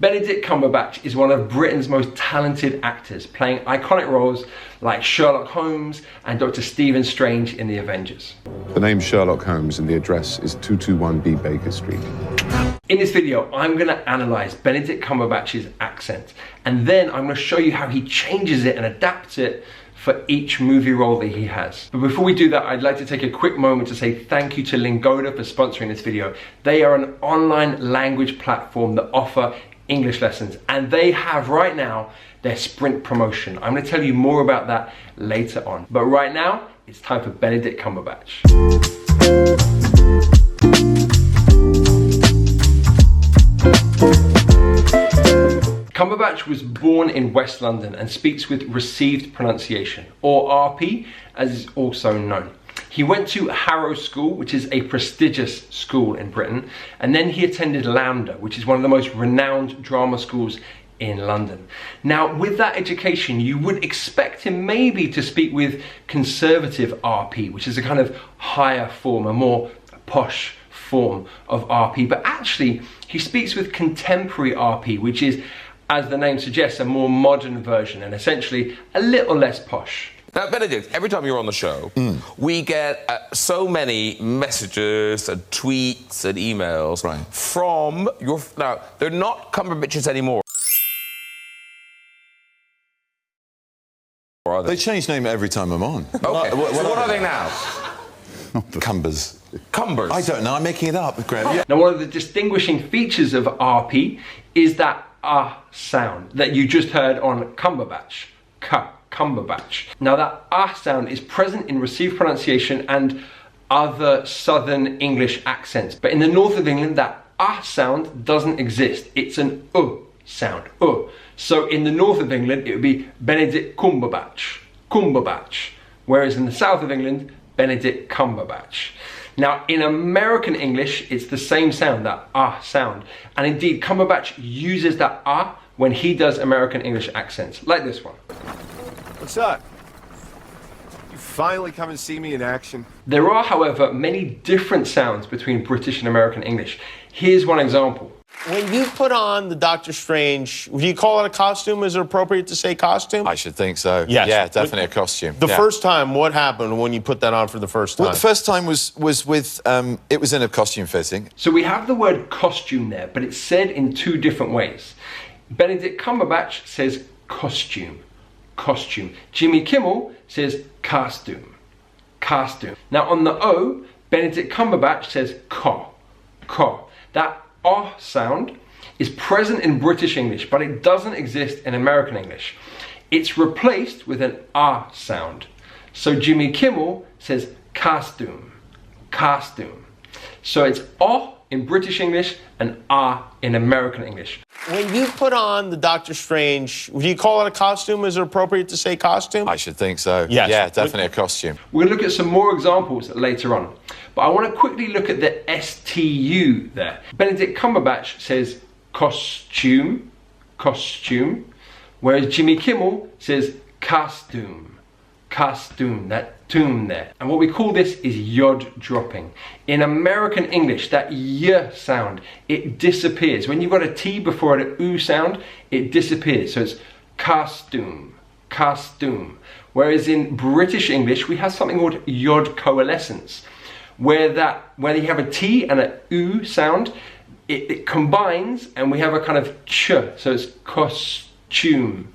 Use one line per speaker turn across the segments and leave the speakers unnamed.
Benedict Cumberbatch is one of Britain's most talented actors, playing iconic roles like Sherlock Holmes and Dr. Stephen Strange in The Avengers.
The name's Sherlock Holmes and the address is 221B Baker Street.
In this video, I'm going to analyse Benedict Cumberbatch's accent, and then I'm going to show you how he changes it and adapts it for each movie role that he has. But before we do that, I'd like to take a quick moment to say thank you to Lingoda for sponsoring this video. They are an online language platform that offer English lessons, and they have right now their sprint promotion. I'm going to tell you more about that later on. But right now, it's time for Benedict Cumberbatch. Cumberbatch was born in West London and speaks with received pronunciation, or RP, as is also known. He went to Harrow School, which is a prestigious school in Britain, and then he attended LAMDA, which is one of the most renowned drama schools in London. Now, with that education, you would expect him maybe to speak with conservative RP, which is a kind of higher form, a more posh form of RP, but actually he speaks with contemporary RP, which is, as the name suggests, a more modern version and essentially a little less posh.
Now, Benedict, every time you're on the show, we get so many messages and tweets and emails from your... Now, they're not Cumberbatches anymore. Or are they?
They change name every time I'm on.
Okay, what are they now?
Cumbers.
Cumbers?
I don't know, I'm making it up, Graham. Yeah.
Now, one of the distinguishing features of RP is that sound that you just heard on Cumberbatch. Cumberbatch. Now, that sound is present in received pronunciation and other Southern English accents. But in the north of England, that sound doesn't exist. It's an sound. So in the north of England, it would be Benedict Cumberbatch. Cumberbatch. Whereas in the south of England, Benedict Cumberbatch. Now, in American English, it's the same sound, that sound. And indeed, Cumberbatch uses that when he does American English accents, like this one.
What's up? You finally come and see me in action?
There are, however, many different sounds between British and American English. Here's one example.
When you put on the Doctor Strange, do you call it a costume? Is it appropriate to say costume?
I should think so.
Yes.
Yeah, definitely a costume.
The first time, what happened when you put that on for the first time?
Well, the first time was with, it was in a costume fitting.
So we have the word costume there, but it's said in two different ways. Benedict Cumberbatch says costume. Costume. Jimmy Kimmel says costume. Costume. Now on the O, Benedict Cumberbatch says co. That sound is present in British English, but it doesn't exist in American English. It's replaced with an sound. So Jimmy Kimmel says costume. Costume. So it's in British English and in American English.
When you put on the Doctor Strange, do you call it a costume? Is it appropriate to say costume?
I should think so.
Yes.
Yeah, definitely a costume.
We're going to look at some more examples later on. But I want to quickly look at the STU there. Benedict Cumberbatch says costume, whereas Jimmy Kimmel says costume, that tune there. And what we call this is yod dropping. In American English, that y sound, it disappears. When you've got a T before an U sound, it disappears. So it's costume. Whereas in British English, we have something called yod coalescence, where you have a T and a U sound, it combines and we have a kind of ch, so it's costume,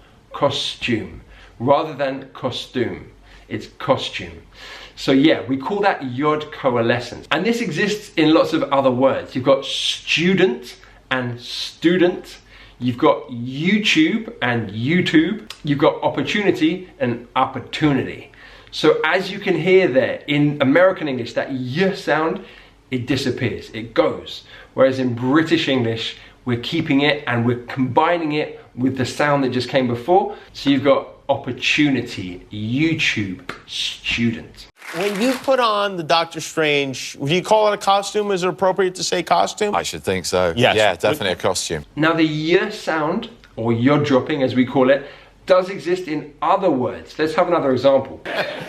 rather than costume, it's costume. So yeah, we call that yod coalescence. And this exists in lots of other words. You've got student and student, you've got YouTube and YouTube, you've got opportunity and opportunity. So as you can hear there, in American English, that y sound, it disappears, it goes. Whereas in British English, we're keeping it and we're combining it with the sound that just came before. So you've got opportunity, YouTube, student.
When you put on the Doctor Strange, do you call it a costume? Is it appropriate to say costume?
I should think so.
Yes.
Yeah, definitely a costume.
Now the y sound, or yod dropping as we call it, does exist in other words. Let's have another example.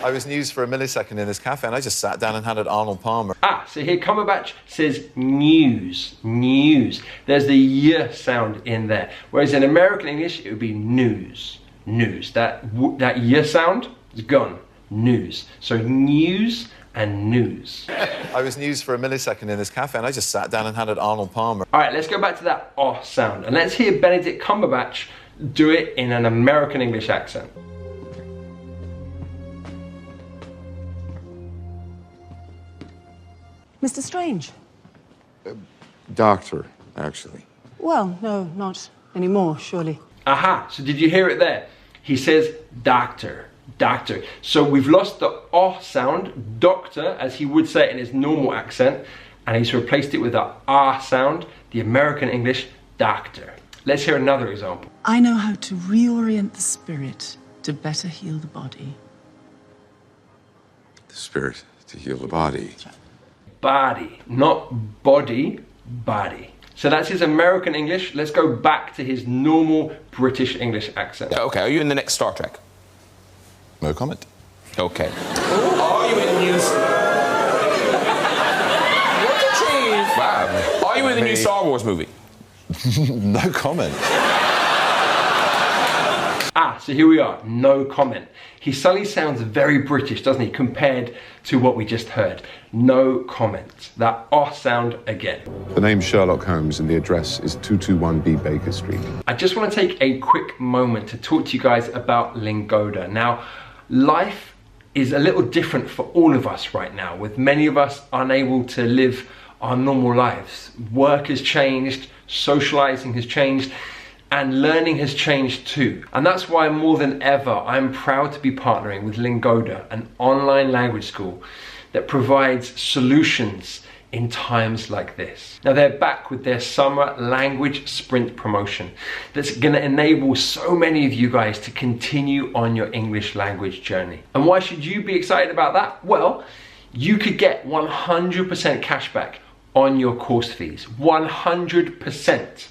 I was news for a millisecond in this cafe and I just sat down and handed Arnold Palmer.
So here Cumberbatch says news, news. There's the y sound in there. Whereas in American English, it would be news, news. That y sound is gone, news. So news and news.
I was news for a millisecond in this cafe and I just sat down and handed Arnold Palmer.
All right, let's go back to that oh sound. And let's hear Benedict Cumberbatch do it in an American English accent.
Mr. Strange?
Doctor, actually.
Well, no, not anymore, surely.
Aha, so did you hear it there? He says doctor, doctor. So we've lost the oh sound, doctor, as he would say it in his normal accent, and he's replaced it with the ah sound, the American English doctor. Let's hear another example.
I know how to reorient the spirit to better heal the body.
The spirit to heal the body.
Body, not body, body. So that's his American English. Let's go back to his normal British English accent.
Okay, are you in the next Star Trek?
No comment.
Okay. Are you in the news? What's a cheese? Wow. Are you in the new Star Wars movie?
No comment.
So here we are, no comment. He suddenly sounds very British, doesn't he, compared to what we just heard. No comment. That oh sound again.
The name's Sherlock Holmes and the address is 221B Baker Street.
I just want to take a quick moment to talk to you guys about Lingoda. Now, life is a little different for all of us right now, with many of us unable to live our normal lives. Work has changed, socializing has changed, and learning has changed too. And that's why more than ever, I'm proud to be partnering with Lingoda, an online language school that provides solutions in times like this. Now they're back with their summer language sprint promotion that's gonna enable so many of you guys to continue on your English language journey. And why should you be excited about that? Well, you could get 100% cashback on your course fees, 100%.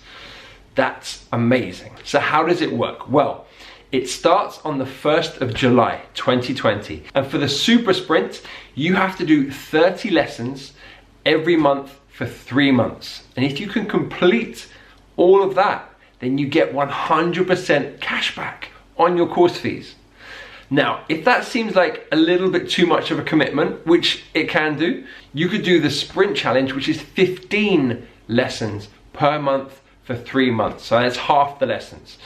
That's amazing. So how does it work? Well, it starts on the 1st of July, 2020. And for the Super Sprint, you have to do 30 lessons every month for 3 months. And if you can complete all of that, then you get 100% cashback on your course fees. Now, if that seems like a little bit too much of a commitment, which it can do, you could do the Sprint Challenge, which is 15 lessons per month for 3 months. So that's half the lessons.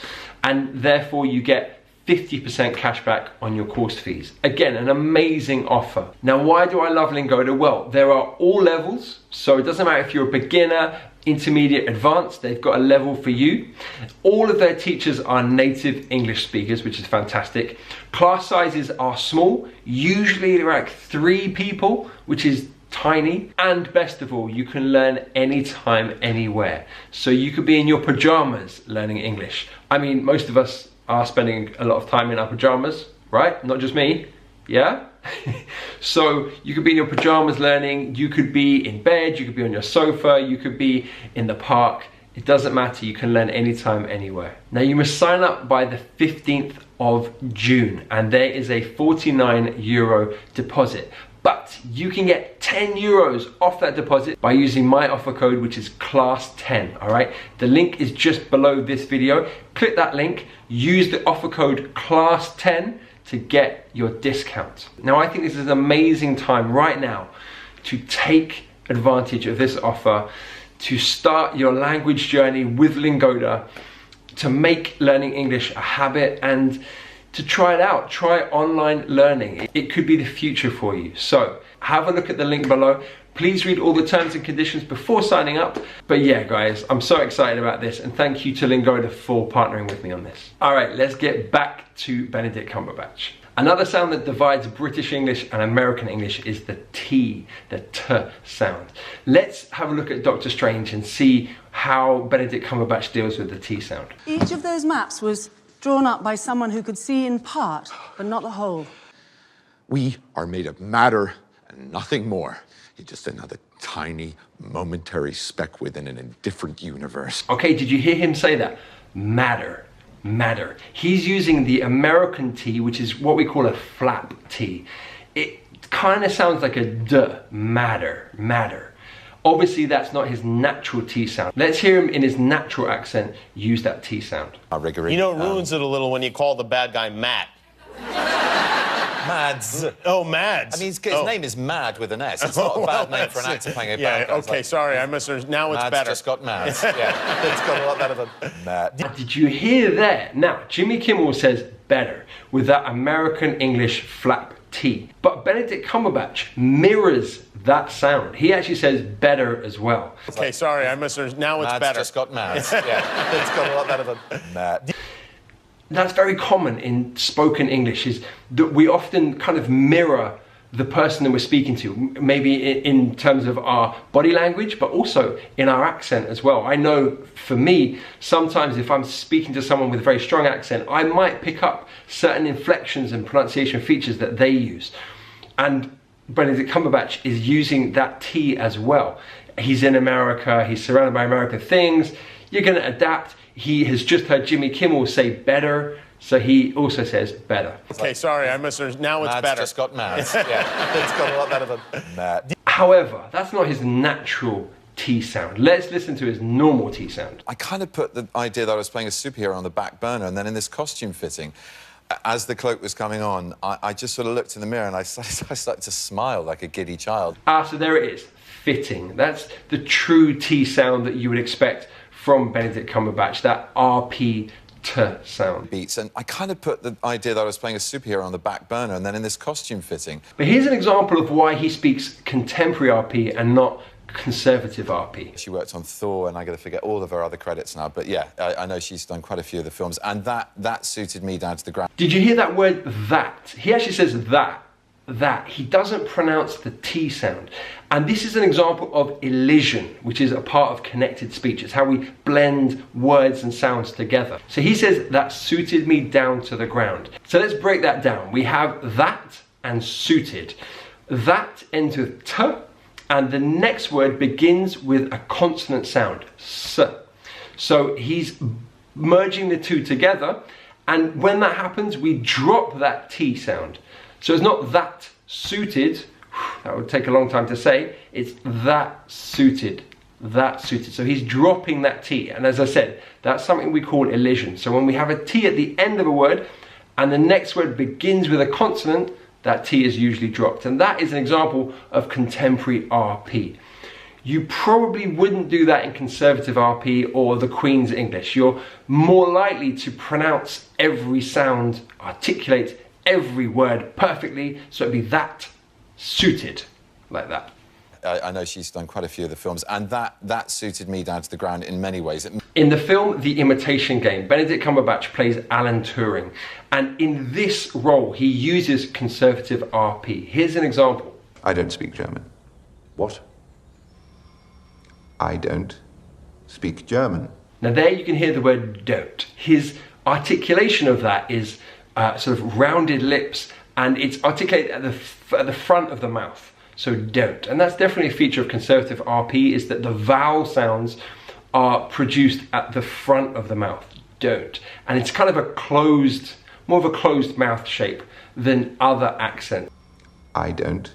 And therefore you get 50% cashback on your course fees. Again, an amazing offer. Now, why do I love Lingoda? Well, there are all levels. So it doesn't matter if you're a beginner, intermediate, advanced, they've got a level for you. All of their teachers are native English speakers, which is fantastic. Class sizes are small, usually like 3 people, which is tiny. And best of all, you can learn anytime, anywhere. So you could be in your pajamas learning English. I mean, most of us are spending a lot of time in our pajamas, right? Not just me, yeah? So you could be in your pajamas learning, you could be in bed, you could be on your sofa, you could be in the park. It doesn't matter, you can learn anytime, anywhere. Now you must sign up by the 15th of June and there is a €49 deposit. But you can get 10 euros off that deposit by using my offer code, which is CLASS10, all right? The link is just below this video. Click that link, use the offer code CLASS10 to get your discount. Now, I think this is an amazing time right now to take advantage of this offer, to start your language journey with Lingoda, to make learning English a habit and to try it out, try online learning. It could be the future for you. So have a look at the link below. Please read all the terms and conditions before signing up. But yeah, guys, I'm so excited about this and thank you to Lingoda for partnering with me on this. All right, let's get back to Benedict Cumberbatch. Another sound that divides British English and American English is the T, the T sound. Let's have a look at Doctor Strange and see how Benedict Cumberbatch deals with the T sound.
Each of those maps was drawn up by someone who could see in part, but not the whole.
We are made of matter and nothing more. You're just another tiny, momentary speck within an indifferent universe.
Okay, did you hear him say that? Matter. matter. He's using the American T, which is what we call a flap T. It kind of sounds like a D, matter, matter. Obviously that's not his natural T sound. Let's hear him in his natural accent use that T sound.
Riggory.
You know, it ruins it a little when you call the bad guy Matt.
Mads.
Oh, Mads.
I mean, his name is Mad with an S. It's not a bad name for an actor playing a bad guy.
Okay, sorry, I misunderstood. Now it's
Mads
better.
just got mad. Yeah, it's got a lot better than Mad.
Did you hear there? Now, Jimmy Kimmel says better with that American English flap T. But Benedict Cumberbatch mirrors that sound. He actually says better as well.
Okay, sorry, I misunderstood. Now it's
Mads
better.
just got mad. Yeah, it's got a lot better than Mad.
That's very common in spoken English, is that we often kind of mirror the person that we're speaking to, maybe in terms of our body language, but also in our accent as well. I know for me, sometimes if I'm speaking to someone with a very strong accent, I might pick up certain inflections and pronunciation features that they use. And Benedict Cumberbatch is using that T as well. He's in America, he's surrounded by American things, you're gonna adapt. He has just heard Jimmy Kimmel say better, so he also says better.
Okay, sorry, I misunderstood. Now it's
Mads
better.
just got mad. Yeah, it's got a lot better than Mad.
However, that's not his natural T sound. Let's listen to his normal T sound.
I kind of put the idea that I was playing a superhero on the back burner, and then in this costume fitting, as the cloak was coming on, I just sort of looked in the mirror and I started to smile like a giddy child.
So there it is, fitting. That's the true T sound that you would expect from Benedict Cumberbatch, that RP T sound.
Beats, and I kind of put the idea that I was playing a superhero on the back burner, and then in this costume fitting.
But here's an example of why he speaks contemporary RP and not conservative RP.
She worked on Thor, and I got to forget all of her other credits now, but yeah, I know she's done quite a few of the films, and that suited me down to the ground.
Did you hear that word, that? He actually says that. He doesn't pronounce the T sound. And this is an example of elision, which is a part of connected speech. It's how we blend words and sounds together. So he says, that suited me down to the ground. So let's break that down. We have that and suited. That ends with T, and the next word begins with a consonant sound, S. So he's merging the two together, and when that happens, we drop that T sound. So it's not that suited, that would take a long time to say, it's that suited, that suited. So he's dropping that T, and as I said, that's something we call elision. So when we have a T at the end of a word, and the next word begins with a consonant, that T is usually dropped. And that is an example of contemporary RP. You probably wouldn't do that in conservative RP or the Queen's English. You're more likely to pronounce every sound, articulate every word perfectly, so it'd be that suited, like that.
I know she's done quite a few of the films, and that suited me down to the ground in many ways.
In the film The Imitation Game, Benedict Cumberbatch plays Alan Turing, and in this role he uses conservative RP. Here's an example.
I don't speak German.
What?
I don't speak German.
Now there you can hear the word don't. His articulation of that is sort of rounded lips, and it's articulated at the front of the mouth. So don't. And that's definitely a feature of conservative RP, is that the vowel sounds are produced at the front of the mouth. Don't. And it's kind of a closed, more of a closed mouth shape than other accents.
I don't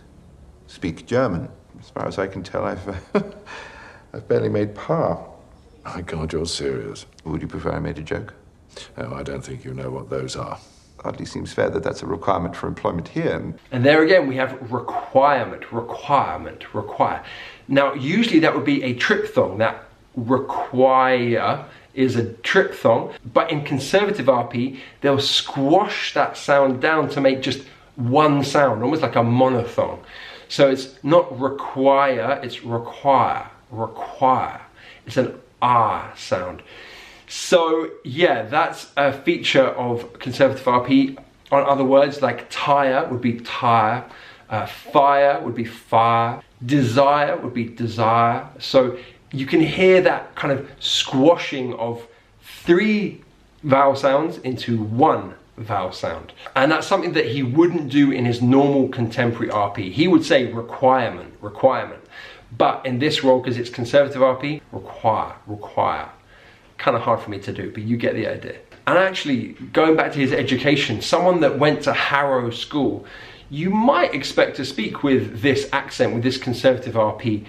speak German. As far as I can tell, I've barely made par.
My God, you're serious.
Would you prefer I made a joke?
Oh, I don't think you know what those are.
Hardly seems fair that that's a requirement for employment here.
And there again, we have requirement, require. Now, usually that would be a triphthong. That require is a triphthong, but in conservative RP, they'll squash that sound down to make just one sound, almost like a monophthong. So it's not require, it's require. It's an R sound. So yeah, that's a feature of conservative RP. On other words, like tire would be tire, fire would be fire, desire would be desire. So you can hear that kind of squashing of three vowel sounds into one vowel sound. And that's something that he wouldn't do in his normal contemporary RP. He would say requirement. But in this role, because it's conservative RP, require. kind of hard for me to do, but you get the idea. And actually, going back to his education, someone that went to Harrow School, you might expect to speak with this accent, with this conservative RP.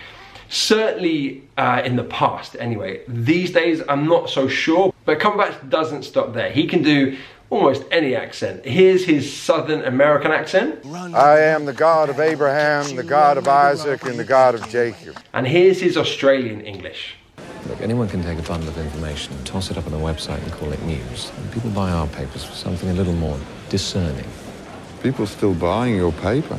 Certainly in the past, anyway. These days, I'm not so sure, but Cumberbatch doesn't stop there. He can do almost any accent. Here's his Southern American accent.
I am the God of Abraham, the God of Isaac, and the God of Jacob.
And here's his Australian English.
Look, anyone can take a bundle of information and toss it up on a website and call it news. And people buy our papers for something a little more discerning.
People still buying your paper?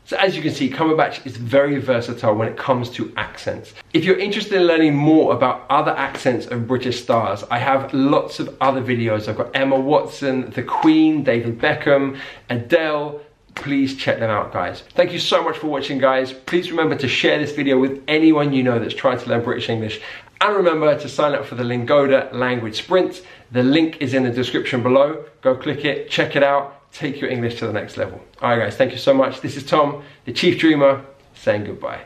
So as you can see, Cumberbatch is very versatile when it comes to accents. If you're interested in learning more about other accents of British stars, I have lots of other videos. I've got Emma Watson, the Queen, David Beckham, Adele. Please check them out, guys. Thank you so much for watching, guys. Please remember to share this video with anyone you know that's trying to learn British English. And remember to sign up for the Lingoda Language Sprint. The link is in the description below. Go click it, check it out. Take your English to the next level. All right, guys, thank you so much. This is Tom, the Chief Dreamer, saying goodbye.